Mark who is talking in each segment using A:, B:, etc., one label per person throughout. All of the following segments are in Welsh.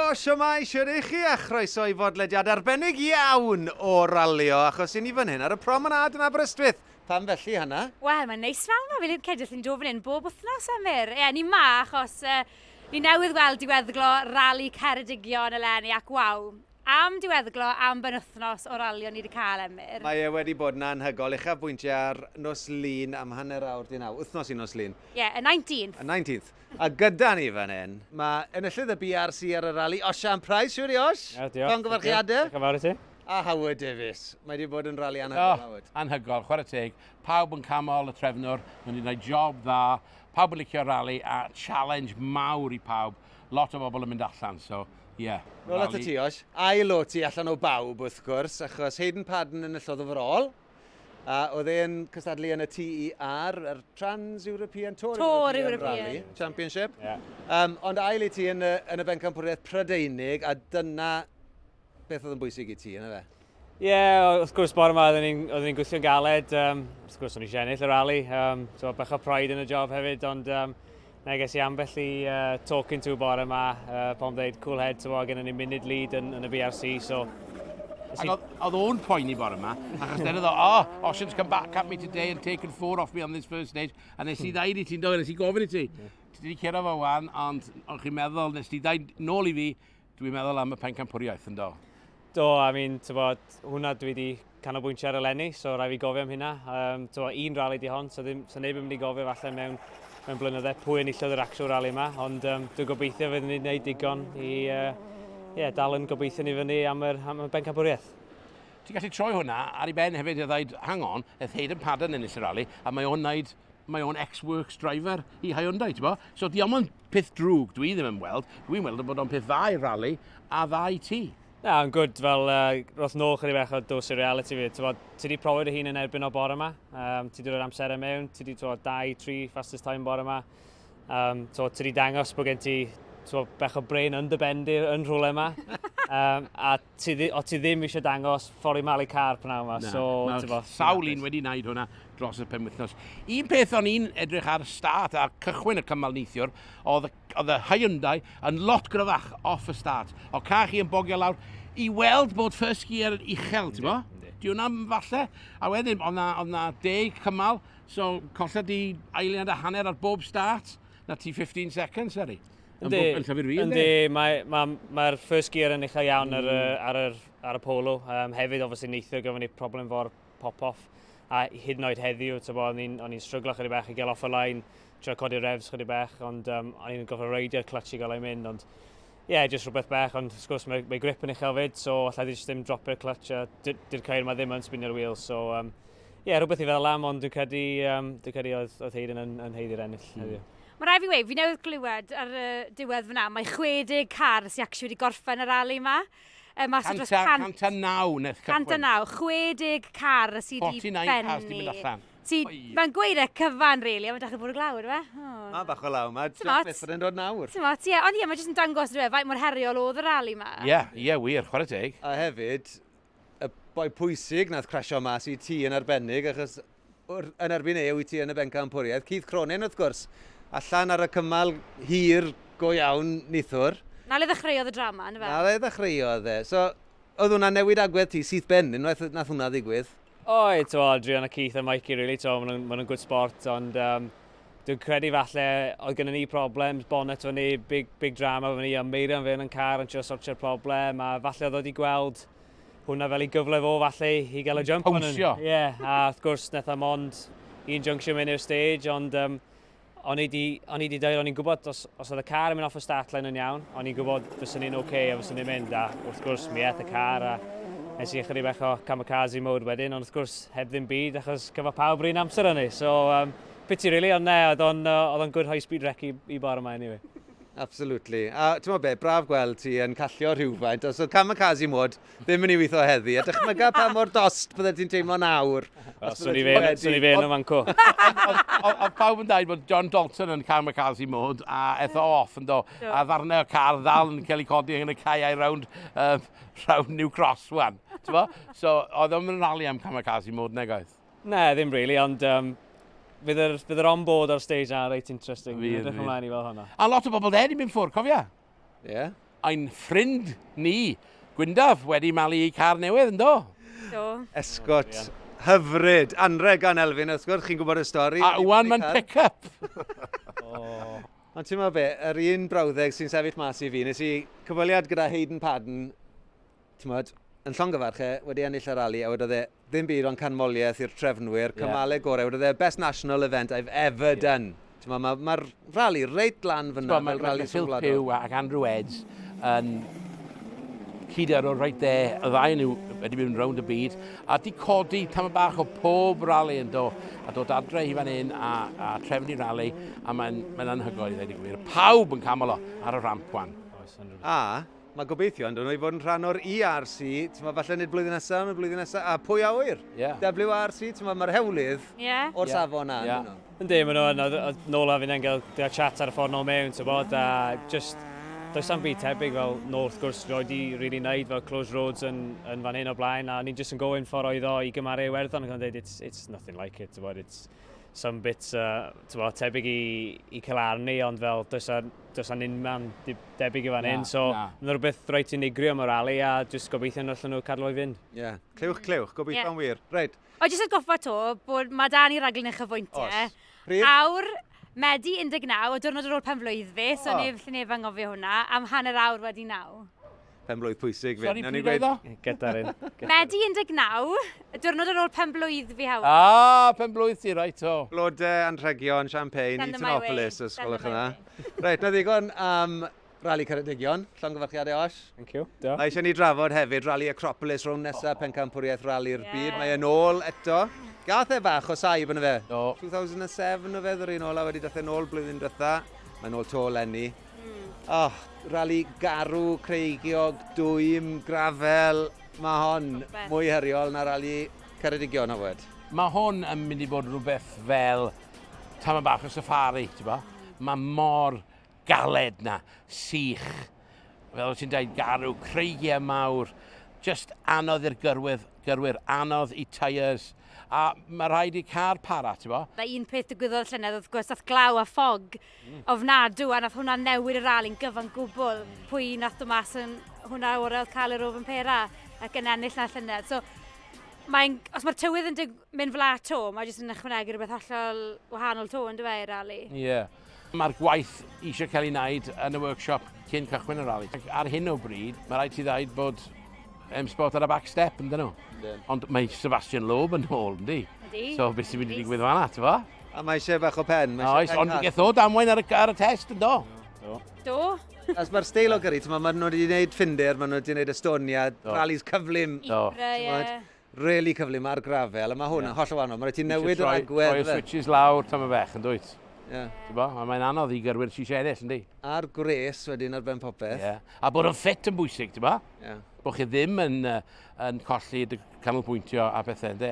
A: Siamai, siwr i chi a chroeso i fodlediad arbennig iawn o Ralio, achos i ni fan hyn ar y promenad yn Aberystwyth. Pam felly hynna?
B: Wel, mae'n neis fel yma. Fi'n cedwch chi'n dod fan hyn bob wythnos, Emyr. Ie, ni ma, achos ni newydd weld diweddglo Rali Ceredigion eleni, ac waw, am diweddglo am benwythnos o Ralio ni wedi cael, Emyr.
A: Mae e wedi bod yn anhygoel. Uchafbwyntio ar nos lun am hanner awr di naw. Wythnos i nos lun.
B: Ie, y 19th.
A: Y 19th. A gyda ni fan hyn, mae enillydd y WRC ar y rali, Osian Pryce, siwr i Osh.
C: Ie, diolch.
A: Llongyfarchiadau.
C: Diolch yn fawr i ti.
A: A Howard Davies. Mae wedi bod yn rali anhygoel, Howard.
D: Anhygoel, chwarae teg. Pawb yn camol y trefnwr, mae wedi gwneud job dda. Pawb yn licio rali a challenge mawr i pawb. Lot o bobl yn mynd allan, so ie.
A: Nôl at y ti, Osh. Ail o ti allan o bawb, wrth gwrs, achos Hayden Padden yn y llodd overall. A oedd e'n cystadlu yn y TER, yr Trans-European Tour European Rally Championship.
C: Yeah.
A: Ond ail i ti yn y Pencampwriaeth Prydeinig, a dyna beth oedd yn bwysig i ti, yna fe?
C: Ie, wrth gwrs bore yma, oedden ni'n gweithio'n galed. Wrth gwrs, o'n i ennill y rali. So, bech o pride yn y job hefyd, ond na ges i ambell i talking to bore yma, pan dweud cool head, so gen ni munud lead yn y WRC, so...
D: Ac oedd o'n poeni bore yma, achos then oedd Osian's come back at me today and taken 4 off me on this first stage, a nes i ddweud i ti'n dod, nes i gofyn i ti. Ti wedi cyrra fo wan, ond o'ch chi'n meddwl, nes i ddweud nôl i fi, dwi'n meddwl am y Pencampwriaeth yn do.
C: Do, hwnna dwi wedi canolbwyntio ar eleni, so rai fi gofio am hynna. Un rali di hon, so neb yn mynd i gofio falle mewn blynydde pwy enillodd yr actual rali yma, ond dwi'n gobeithio fydd ni'n gwneud digon i dal yn gobeithio ni fyny am y Pencampwriaeth.
D: Ti'n gallu troi hwnna ar ei ben hefyd i ddweud, hang on, edd Hayden Padden ennill y rali, a mae o'n ex-works driver i Hyundai, ti'n bo? So di ond peth drwg dwi ddim yn weld, dwi'n weld bod o'n peth dda i rali a dda i ti.
C: Na, yn gwrdd fel roedd nôl chydig bach o dos i reality fi. Ti wedi profiad y hun yn erbyn o bore yma. Ti wedi rhoi amser mewn, ti wedi 2-3 fastest time bore yma. Ti wedi dangos bod gen ti bech o brain underbendir yn rhywle yma. A ti ddim eisiau dangos ffordd i malu car pnaw yma.
D: Sawl un wedi wneud hwnna dros y penwythnos. Un peth o'n i'n edrych ar start a cychwyn y cymal neithiwr, oedd y Hyundai yn lot gryfach off y start. O cach i yn bogio lawr i weld bod first gear uchel, ti'n bo? Di hwnna'n falle? A wedyn, oedd na 10 cymal, so colled di eiliad a hanner ar bob start, na ti 15 seconds, eri.
C: Yndi, mae'r first gear yn uchel iawn ar y polo. Hefyd, obviously, neithio gofyn ni problem fo'r pop-off. A hyd yn oed heddiw, o'n i'n stryglo chydig bach i gael off y line, trio codi'r refs chydig bach, ond o'n i'n gofio reidio'r clutch i gael ei mynd, ond jyst rhywbeth bach, ond wrth gwrs mae grip yn uchel fyd, so allai ddim ddim dropio'r clutch, a dy'r ceir yma ddim yn spinio'r wheels, so rhywbeth i fel am, ond dwi'n credu oedd Hayden yn heiddi'r ennill heddiw.
B: Mae rai fi wei, fi newydd glywed ar y diwedd fyna, mae 60 car sy'n actually wedi gorffen y rali yma.
D: 109 neth cychwyn.
B: 109, 60 car sydd wedi
D: 49 cars wedi mynd allan.
B: Mae'n gweud y cyfan, really, a mae'n dechrau bod y glawr, fe?
A: Ma bach o law, mae beth yn dod nawr.
B: Ond mae jyst yn dangos faint mor heriol oedd y rali yma.
D: Ie, wir, chwarae teg.
A: A hefyd, y boi pwysig nath crasio mas i ti yn arbennig, achos yn erbyn i ti yn y Pencampwriaeth, Keith Cronin wrth gwrs, allan ar y cymal hir go iawn nithwr.
B: Na le ddechreuodd y drama, yna fe?
A: Na le ddechreuodd e. So, oedd hwnna newid agwedd ti syth ben, unwaith nath hwnna ddigwydd?
C: Adrian a Keith a Mikey, really, maen nhw'n good sport, ond dwi'n credu falle oedd gennym ni problems, bonnet fan ni, big drama fan ni, a Meirion fe'n yn car yn trio sortio'r problem, a falle oedd wedi gweld hwnna fel i gyfle fo falle i gael y jump.
D: Pwnsio.
C: Ie, a wrth gwrs neth am ond un junction mynd i'r stage, ond o'n i wedi dweud, o'n i'n gwybod os oedd y car yn mynd off y start line yn iawn, o'n i'n gwybod fysyn ni'n oce a fysyn ni'n mynd, a wrth gwrs mi eth y car a nes i chydig bach o kamikaze mode wedyn, ond wrth gwrs heb ddim byd achos cyfa pawb rhan amser hynny. So, pity really, ond oedd o'n good high speed wreck i bar yma anyway.
A: Absolutely. A ti'n meddwl be, braf gweld ti yn callio rhywfaint, os oedd kamikaze mod ddim yn ei weithio heddi, a dychmyga pa mor dost bydde ti'n teimlo nawr.
C: Swn i fe yn y manco.
D: Oedd pawb yn dweud bod John Dalton yn kamikaze mod a etho off yn do. A ddarnau o car ddal yn cael ei codi yn y caiau rownd New Cross wan. So, oedd o'n rali am kamikaze mod negoedd?
C: Ne, ddim really, ond fydd yr on-board o'r stage na reit interesting. Edrych ymlaen i fel hwnna.
D: A lot o bobl wedi mynd ffwrdd, cofia?
A: Ie.
D: ein ffrind ni, Gwyndaf, wedi malu i car newydd, ynddo?
B: Do.
A: Esgot hyfryd, anreg gan Elfyn, esgot, chi'n gwybod y stori.
D: A wan ma'n pick-up.
A: Ond ti'n meddwl be, yr un brawddeg sy'n sefyll mas i fi, nes i cyfweliad gyda Hayden Padden, ti'n meddwl, yn llongyfarch wedi ennill y rali, a wedodd e ddim byd ond canmoliaeth i'r trefnwyr, cymalau gorau, wedodd e best national event I've ever done. Mae'r rali reit lan fyna, mae'r rali
D: sylw Pew ac Andrew Eds yn gyda'r o'r reit dde, y ddau nhw wedi mynd rownd y byd, a di codi tam y bach o pob rali yn dod, a dod adre i fan hyn a trefnu rali, a mae'n anhygoel i ddweud y gwir. Pawb yn camol o ar y ramp wan.
A: A, mae gobeithio, ond nhw i fod yn rhan o'r ERC, falle nid blwyddyn nesaf, a pwy a wyr? WRC, mae'r hewlydd o'r safon na.
C: Yndi, maen nhw, nôl a fi'n gael chat ar y ffordd nôl mewn, a just, does am byd tebyg fel nôl wrth gwrs roed i really wneud fel closed roads yn fan hyn o blaen, a ni'n just yn gofyn ffordd oedd o i gymaru Iwerddon, ac yn dweud, it's nothing like it, it's some bits tebyg i Cylarni, ond fel does a'n unman debyg i fan hyn, so mae'n rhywbeth rhaid i'n igrio am y rali, a just gobeithio yn allan nhw cadw i fynd.
A: Ie, clywch, gobeithio'n wir. Reit.
B: O, jyst atgoffa to, bod mae dan i Raglen yn chyfwyntiau. Awr Medi 19, o diwrnod ar ôl penblwydd fi, so nef angofio hwnna, am hanner awr wedi 9.
A: Penblwydd pwysig fi.
D: Sorry, pryd oedd o?
C: Gyda'r un.
B: Medi 19, diwrnod ar ôl penblwydd fi Howard.
D: Penblwydd ti, reit o.
A: Blodau, anrhegion, champagne, i Acropolis, os gwelwch yna. Reit, na ddigon am Rali Ceredigion, llongyfarchiadau Osh.
C: Thank you.
A: Mae eisiau ni drafod hefyd Rali'r Acropolis rownd nesa Pencampwriaeth Rali'r Byd. Mae e'n ôl eto. Gath e bach o saib yn y fe. 2007 o fe ddwy'r un ola wedi dath e'n ôl blwyddyn dwytha. Mae'n ôl to lenni. Rali garw, creigiog, dwym, grafel. Mae hon mwy heriol na Rali Ceredigion o wed.
D: Mae hwn yn mynd i bod rhywbeth fel tam bach o safari, ti'n ba? Mae mor galed na, sych, fel ti'n dweud garw, creigiau mawr, just anodd i'r gyrrwyr, anodd i tyres, a mae rhaid i car para, ti'n bo?
B: Un peth digwyddodd llynedd, wrth gwrs, nath glaw a ffog ofnadw, a nath hwnna newid y rali'n gyfan gwbl. Pwy nath o mas yn hwnna o'r cael yr ofyn pera ac yn ennill na llynedd. So, os mae'r tywydd yn mynd fel a to, mae jyst yn ychwanegu rhywbeth hollol wahanol to yn dweud rali.
D: Ie. Mae'r gwaith eisiau cael ei wneud yn y workshop cyn cychwyn y rali. Ar hyn o bryd, mae rhaid ti ddweud bod M-Sport ar y back step, ydyn nhw. Ond mae Sebastian Loeb yn ôl, yndi? So, beth sy'n mynd i digwydd fan'na, ti'n fo?
A: A mae eisiau bach o pen.
D: Oes, ond geth o damwain ar y test, yndo?
B: Do.
A: As mae'r steil o gyrru, maen nhw wedi gwneud ffinder, maen nhw wedi gwneud estoniad, ralis cyflym. Really cyflym ar grafel, a mae hwnna'n holl o wahanol. Mae rhaid ti newid yr agwedd.
D: Rhoi switches lawr tam y fech, yn dweud. Mae'n anodd i gyrwyr sy'n ennill, yndi? A'r
A: gres wedyn ar ben popeth.
D: A bod yn ffit yn bwysig, ti'n ba? Bod chi ddim yn colli canolbwyntio a bethau, yndi?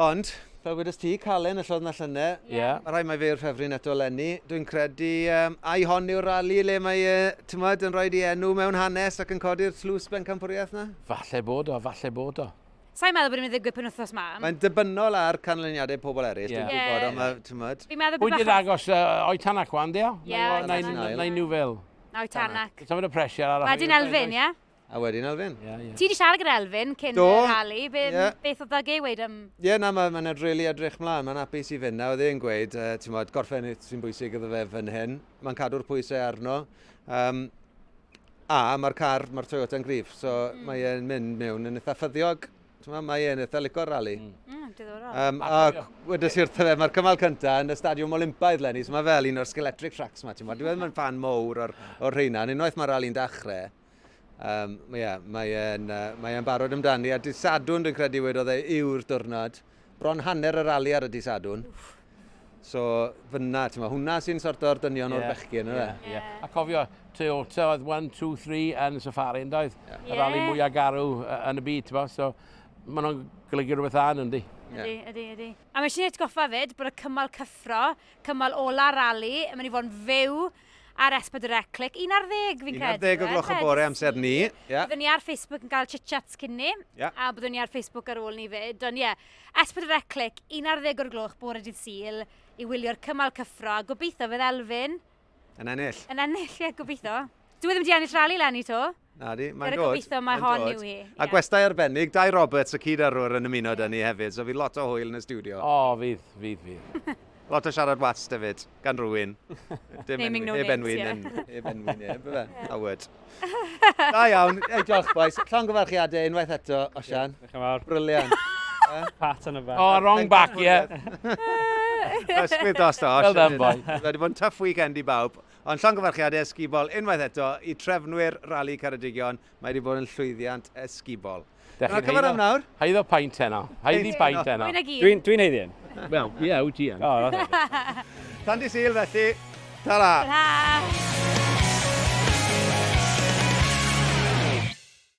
A: Ond, fel wedys ti, Calen y llodd na llynau. Mae rhai mae fe yw'r ffefryn eto lenni. Dwi'n credu ai hon yw'r rali le mae yn rhoi i enw mewn hanes ac yn codi'r tlws Pencampwriaeth na?
D: Falle bod o.
B: Sa'n meddwl bod yn mynd ddigwydd penwythnos ma?
A: Mae'n dibynnol ar canlyniadau pobl eraill, dwi'n gwybod, ond ti'n meddwl...
D: Pwy'n dyd agos o'i Tanak wan, di o? Neu nhw fel?
B: O'i Tanak.
D: Ti'n meddwl y pressure ar...
B: Wedyn Elfyn, ie?
A: A wedyn Elfyn.
B: Ti wedi siarad gyda Elfyn cyn y rali, beth oedd ag ei weid am...
A: Ie, na, mae'n rili edrych mlaen, mae'n apus i fynd. Na, oedd e'n gweud, ti'n meddwl, gorffen sy'n bwysig iddo fe fan hyn. Mae'n cadw'r pwysau arno. A mae'r Toyota'n grif, so mae'n mynd mewn yn eitha ffyddiog. Mae e'n eitha licor rali. A wedys i'r fe, mae'r cymal cyntaf yn y stadiwm Olympaidd lenni, so mae fel un o'r skeletric tracks ma. Dwi'n meddwl mae'n fan mowr o'r rheina, yn unwaith mae'r rali'n dechrau. Mae'n barod amdani, a dydd Sadwn dwi'n credu wedodd yw'r diwrnod. Bron hanner y rali ar y dydd Sadwn. So fyna, hwnna sy'n sort o'r dynion o'r bechgyn, yna.
D: A cofio, Toyota oedd 1, 2, 3 yn y safari, yn doedd? Y rali mwyaf garw yn y byd, ti'n bo? So, maen nhw'n golygu rhywbeth an, yndi?
B: Ydy. A mae eisiau gwneud fyd bod y cymal cyffro, cymal ola rali, yn mynd i fod yn fyw ar S4C, 11 fi'n credu.
A: 11 o gloch y bore amser ni.
B: Byddwn ni ar Facebook yn cael chit-chats cyn ni, a byddwn ni ar Facebook ar ôl ni fyd. Ond S4C, 11 o'r gloch bore dydd Sul, i wylio'r cymal cyffro. Gobeithio fydd Elfyn
A: yn ennill.
B: Yn ennill, gobeithio. Dwi ddim di ennill rali lenni to.
A: Na di, mae'n
B: Yr
A: dod.
B: gobeithio mae hon yw hi.
A: A gwestai arbennig, Dai Roberts y cyd-arwr yn ymuno dyn ni hefyd, so fi lot o hwyl yn y studio.
D: O, fydd.
A: Lot o siarad wats hefyd, gan rhywun.
B: Naming no names,
A: Heb enwyn, Howard. Da iawn, ei diolch boys. Llongyfarchiadau unwaith eto, Osian.
C: Diolch yn fawr.
A: Briliant.
C: Pat yn y back.
D: O, wrong back, ie.
A: Ysgwydd dos o,
D: Well done, boy.
A: Wedi bod yn tough weekend i bawb. Ond llongyfarchiadau esgubol unwaith eto i trefnwyr Rali Ceredigion. Mae wedi bod yn llwyddiant esgubol. Dyna cyfer am nawr.
D: Haiddo paint heno. Haiddi paint heno.
B: Wy'n ag
C: Dwi'n heiddi'n?
D: Wel, ie, wyt ti yn.
C: O,
A: Tan di syl felly. Ta-ra.
B: Ta!